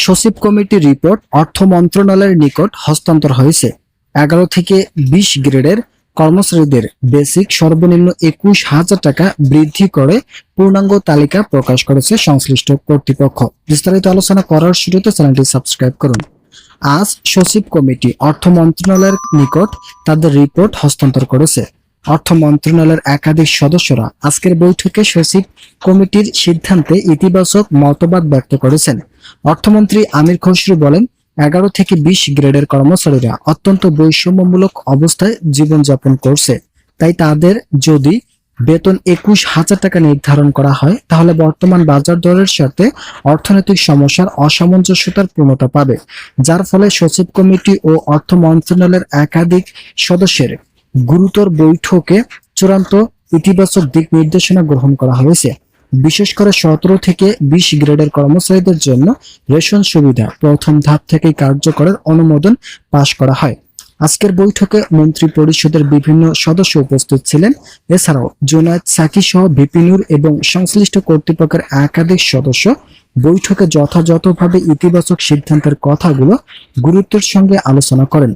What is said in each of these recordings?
সচিব কমিটির রিপোর্ট অর্থ মন্ত্রণালয়ের নিকট হস্তান্তর হয়েছে। 11 থেকে 20 গ্রেডের কর্মচারীদের বেসিক সর্বনিম্ন 21,000 টাকা বৃদ্ধি করে পূর্ণাঙ্গ তালিকা প্রকাশ করেছে সংশ্লিষ্ট কর্তৃপক্ষ। বিস্তারিত আলোচনা করার শুরুতে চ্যানেলটি সাবস্ক্রাইব করুন। আজ সচিব কমিটি অর্থ মন্ত্রণালয়ের নিকট তাদের রিপোর্ট হস্তান্তর করেছে। অর্থ মন্ত্রণালয়ের একাধিক সদস্যরা আজকের বৈঠকে সচিব কমিটির সিদ্ধান্তে ইতিবাচক মতবাদ ব্যক্ত করেছেন। অর্থমন্ত্রী আমির খসরু বলেন, 11 থেকে 20 গ্রেডের কর্মচারীরা অত্যন্ত বৈষম্যমূলক অবস্থায় জীবনযাপন করছে। তাই তাদের যদি বেতন 21,000 টাকা নির্ধারণ করা হয়, তাহলে বর্তমান বাজার দরের সাথে অর্থনৈতিক সমস্যার অসামঞ্জস্যতার পূর্ণতা পাবে, যার ফলে সচিব কমিটি ও অর্থ মন্ত্রণালয়ের একাধিক সদস্যের গুরুতর বৈঠকে চূড়ান্ত ইতিবাচক দিক নির্দেশনা গ্রহণ করা হয়েছে। বিশেষ করে 17 থেকে 20 গ্রেডের কর্মচারীদের জন্য রেশন সুবিধা প্রথম ধাপ থেকেই কার্যকরের অনুমোদন পাশ করা হয়। আজকের বৈঠকে মন্ত্রী পরিষদের বিভিন্ন সদস্য উপস্থিত ছিলেন। এছাড়াও জুনায়েদ সাকি সহ ভিপি নূর এবং সংশ্লিষ্ট কর্তৃপক্ষের একাধিক সদস্য বৈঠকে যথাযথভাবে ইতিবাচক সিদ্ধান্তের কথাগুলো গুরুত্বের সঙ্গে আলোচনা করেন।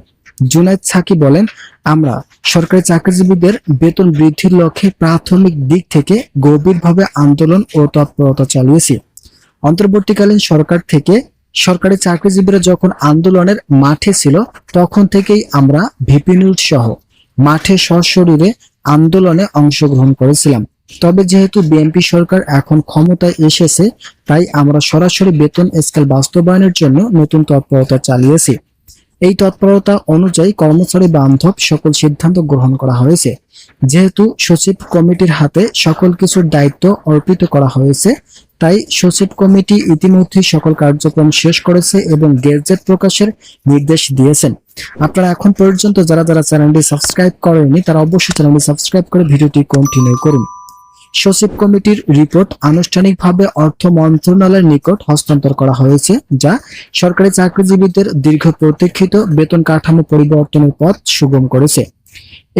জুনায়েদ সাকি বলেন, আমরা সরকারি চাকরিজীবীদের বেতন বৃদ্ধির লক্ষ্যে প্রাথমিক দিক থেকে গভীরভাবে আন্দোলন ও তৎপরতা চালিয়েছি। অন্তর্বর্তীকালীন সরকার থেকে সরকারি চাকরিজীবীরা যখন আন্দোলনের মাঠে ছিল, তখন থেকেই আমরা ভিপি নূর সহ মাঠে সশরীরে আন্দোলনে অংশগ্রহণ করেছিলাম। তবে যেহেতু বিএনপি সরকার এখন ক্ষমতায় এসেছে, তাই আমরা সরাসরি বেতন স্কেল বাস্তবায়নের জন্য নতুন তৎপরতা চালিয়েছি। এই তৎপরতা অনুযায়ী কর্মচারী বান্ধব সকল সিদ্ধান্ত গ্রহণ করা হয়েছে। যেহেতু সচিব কমিটির হাতে সকল কিছুর দায়িত্ব অর্পিত করা হয়েছে, তাই সচিব কমিটি ইতিমধ্যে সকল কার্যক্রম শেষ করেছে এবং গেজেট প্রকাশের নির্দেশ দিয়েছেন। আপনারা এখন পর্যন্ত যারা চ্যানেলটি সাবস্ক্রাইব করেননি, তারা অবশ্যই চ্যানেলটি সাবস্ক্রাইব করে ভিডিওটি কন্টিনিউ করুন। সচিব কমিটির রিপোর্ট আনুষ্ঠানিকভাবে অর্থ মন্ত্রণালয়ের নিকট হস্তান্তর করা হয়েছে, যা সরকারি চাকরিজীবীদের দীর্ঘ প্রতীক্ষিত বেতন কাঠামো পরিবর্তনের পথ সুগম করেছে।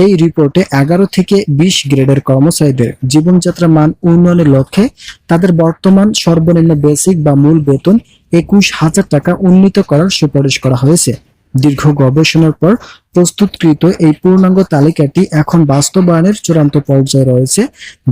এই রিপোর্টে 11 থেকে 20 গ্রেডের কর্মচারীদের জীবনযাত্রার মান উন্নয়নের লক্ষ্যে তাদের বর্তমান সর্বনিম্ন বেসিক বা মূল বেতন 21,000 টাকা উন্নীত করার সুপারিশ করা হয়েছে। দীর্ঘ গবেষণার পর প্রস্তুতকৃত এই পূর্ণাঙ্গ তালিকাটি এখন বাস্তবায়নের চূড়ান্ত পর্যায়ে রয়েছে,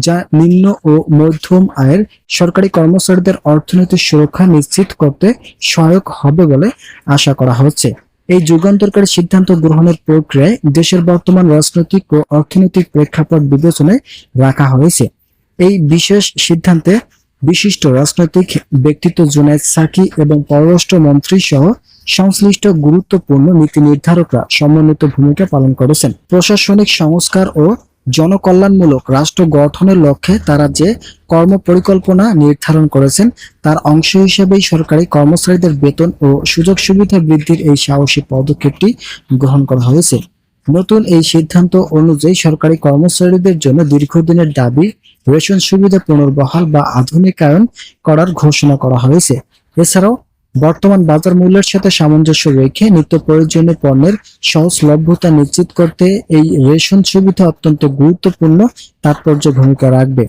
যা নিম্ন ও মধ্যম আয়ের সরকারি কর্মচারীদের অর্থনৈতিক সুরক্ষা নিশ্চিত করতে সহায়ক হবে বলে আশা করা হচ্ছে। এই যুগান্তকারী সিদ্ধান্ত গ্রহণের প্রক্রিয়ায় দেশের বর্তমান রাজনৈতিক ও অর্থনৈতিক প্রেক্ষাপট বিবেচনায় রাখা হয়েছে। এই বিশেষ সিদ্ধান্তে বিশিষ্ট রাজনৈতিক ব্যক্তিত্ব জুনায়েদ সাকি এবং পররাষ্ট্র মন্ত্রী সহ সংশ্লিষ্ট গুরুত্বপূর্ণ নীতি নির্ধারকরা সমন্বিত ভূমিকা পালন করেছেন। প্রশাসনিক সংস্কার ও জনকল্যাণমূলক রাষ্ট্র গঠনের লক্ষ্যে তারা যে কর্ম পরিকল্পনা নির্ধারণ করেছেন, তার অংশ হিসেবেই সরকারি কর্মচারীদের বেতন ও সুযোগ সুবিধা বৃদ্ধির এই সাহসী পদক্ষেপটি গ্রহণ করা হয়েছে। নতুন এই সিদ্ধান্ত অনুযায়ী সরকারি কর্মচারীদের জন্য দীর্ঘদিনের দাবি রেশন সুবিধা পুনর্বহাল বা আধুনিকায়ন করার ঘোষণা করা হয়েছে। এছাড়াও বর্তমান বাজার মূল্যের সাথে সামঞ্জস্য রেখে নিত্য প্রয়োজনীয় পণ্যের সহজলভ্যতা নিশ্চিত করতে এই রেশন সুবিধা অত্যন্ত গুরুত্বপূর্ণ তাৎপর্য ভূমিকা রাখবে।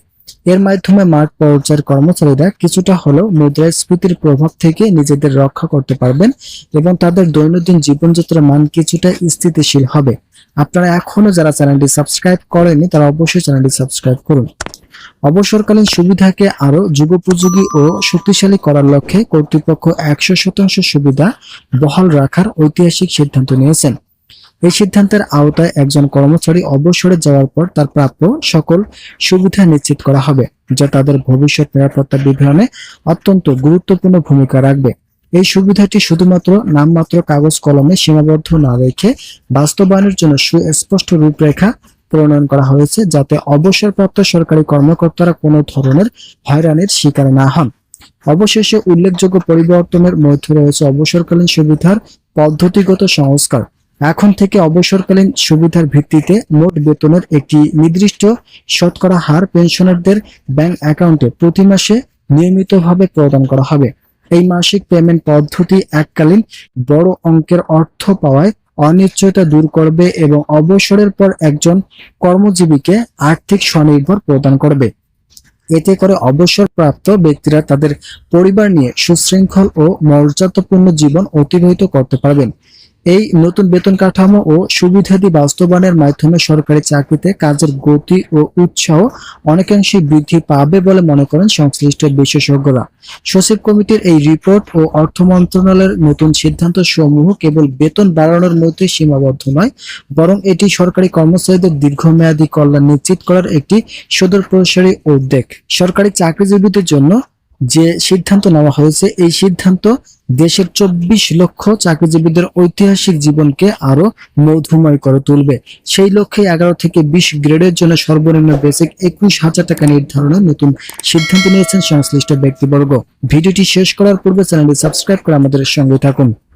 এর মাধ্যমে মাঠ পর্যায়ের কর্মচারীরা কিছুটা হলেও মুদ্রাস্ফীতির প্রভাব থেকে নিজেদের রক্ষা করতে পারবেন এবং তাদের দৈনন্দিন জীবনযাত্রার মান কিছুটা স্থিতিশীল হবে। আপনারা এখনো যারা চ্যানেলটি সাবস্ক্রাইব করেননি, তারা অবশ্যই চ্যানেলটি সাবস্ক্রাইব করুন। অবসরকালীন সুবিধাকে আরো যুগোপযোগী ও শক্তিশালী করার লক্ষ্যে কর্তৃপক্ষ 100% সুবিধা বহাল রাখার ঐতিহাসিক সিদ্ধান্ত নিয়েছেন। এই সিদ্ধান্তের আওতায় একজন কর্মচারী অবসরে যাওয়ার পর তার প্রাপ্য সকল সুবিধা নিশ্চিত করা হবে, যা তাদের ভবিষ্যৎ নিরাপত্তা বিধানে অত্যন্ত গুরুত্বপূর্ণ ভূমিকা রাখবে। এই সুবিধাটি শুধুমাত্র নামমাত্র কাগজ কলমে সীমাবদ্ধ না রেখে বাস্তবায়নের জন্য সুস্পষ্ট রূপরেখা প্রণয়ন করা হয়েছে, যাতে অবসরপ্রাপ্ত সরকারি কর্মকর্তারা কোনো ধরনের হয়রানির শিকার না হন। অবশেষে উল্লেখযোগ্য পরিবর্তনের মধ্যে রয়েছে অবসরকালীন সুবিধার পদ্ধতিগত সংস্কার। এখন থেকে অবসরকালীন সুবিধার ভিত্তিতে মোট বেতনের একটি নির্দিষ্ট শতকরা হার পেনশনারদের ব্যাংক অ্যাকাউন্টে প্রতি মাসে নিয়মিতভাবে প্রদান করা হবে। এই মাসিক পেমেন্ট পদ্ধতি এককালীন বড় অঙ্কের অর্থ পাওয়ায় অনিশ্চয়তা দূর করবে এবং অবসরের পর একজন কর্মজীবীকে আর্থিক স্বনির্ভর প্রদান করবে। এতে করে অবসরপ্রাপ্ত ব্যক্তিরা তাদের পরিবার নিয়ে সুশৃঙ্খল ও মর্যাদাপূর্ণ জীবন অতিবাহিত করতে পারবেন। এই নতুন বেতন কাঠামো ও সুবিধাদি বাস্তবায়নের মাধ্যমে সরকারি চাকরিতে কাজের গতি ও উৎসাহ অনেকাংশেই বৃদ্ধি পাবে বলে মনে করেন সংশ্লিষ্ট বিশেষজ্ঞরা। সচিব কমিটির এই রিপোর্ট ও অর্থ মন্ত্রণালয়ের নতুন সিদ্ধান্ত সমূহ কেবল বেতন বাড়ানোর মধ্যে সীমাবদ্ধ নয়, বরং এটি সরকারি কর্মচারীদের দীর্ঘমেয়াদী কল্যাণ নিশ্চিত করার একটি সুদূরপ্রসারী উদ্যোগ। সরকারি চাকরিজীবীদের জন্য যে সিদ্ধান্ত নেওয়া হয়েছে, এই সিদ্ধান্ত দেশের 24 লক্ষ চাকরিজীবীদের ঐতিহাসিক জীবনকে আরো মধুময় করে তুলবে। সেই লক্ষ্যে 11 থেকে 20 গ্রেডের জন্য সর্বনিম্ন বেসিক 21,000 টাকা নির্ধারণের নতুন সিদ্ধান্ত নিয়েছেন সংশ্লিষ্ট ব্যক্তিবর্গ। ভিডিওটি শেষ করার পূর্বে চ্যানেলটি সাবস্ক্রাইব করে আমাদের সঙ্গে থাকুন।